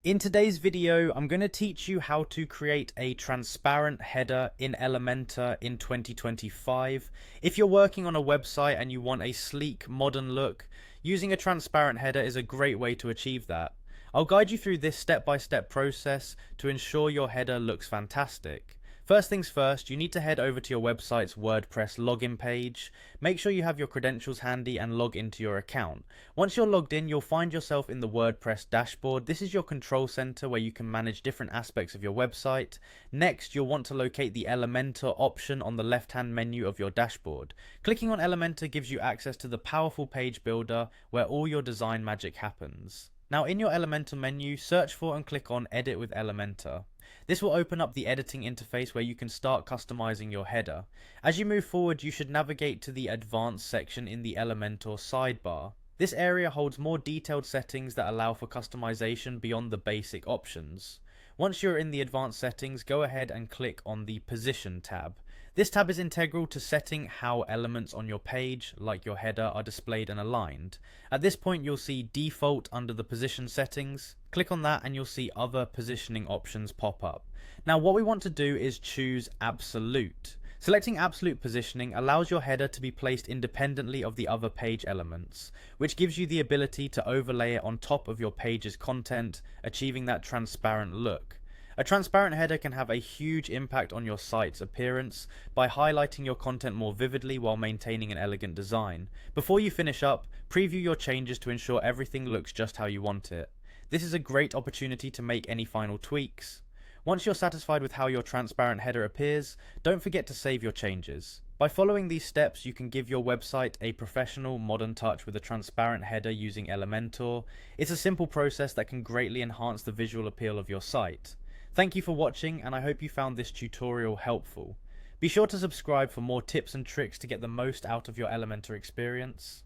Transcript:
In today's video, I'm going to teach you how to create a transparent header in Elementor in 2025. If you're working on a website and you want a sleek, modern look, using a transparent header is a great way to achieve that. I'll guide you through this step-by-step process to ensure your header looks fantastic. First things first, you need to head over to your website's WordPress login page. Make sure you have your credentials handy and log into your account. Once you're logged in, you'll find yourself in the WordPress dashboard. This is your control center where you can manage different aspects of your website. Next, you'll want to locate the Elementor option on the left-hand menu of your dashboard. Clicking on Elementor gives you access to the powerful page builder where all your design magic happens. Now in your Elementor menu, search for and click on Edit with Elementor. This will open up the editing interface where you can start customizing your header. As you move forward, you should navigate to the Advanced section in the Elementor sidebar. This area holds more detailed settings that allow for customization beyond the basic options. Once you're in the advanced settings, go ahead and click on the Position tab. This tab is integral to setting how elements on your page, like your header, are displayed and aligned. At this point, you'll see Default under the Position settings. Click on that and you'll see other positioning options pop up. Now what we want to do is choose Absolute. Selecting Absolute Positioning allows your header to be placed independently of the other page elements, which gives you the ability to overlay it on top of your page's content, achieving that transparent look. A transparent header can have a huge impact on your site's appearance by highlighting your content more vividly while maintaining an elegant design. Before you finish up, preview your changes to ensure everything looks just how you want it. This is a great opportunity to make any final tweaks. Once you're satisfied with how your transparent header appears, don't forget to save your changes. By following these steps, you can give your website a professional, modern touch with a transparent header using Elementor. It's a simple process that can greatly enhance the visual appeal of your site. Thank you for watching, and I hope you found this tutorial helpful. Be sure to subscribe for more tips and tricks to get the most out of your Elementor experience.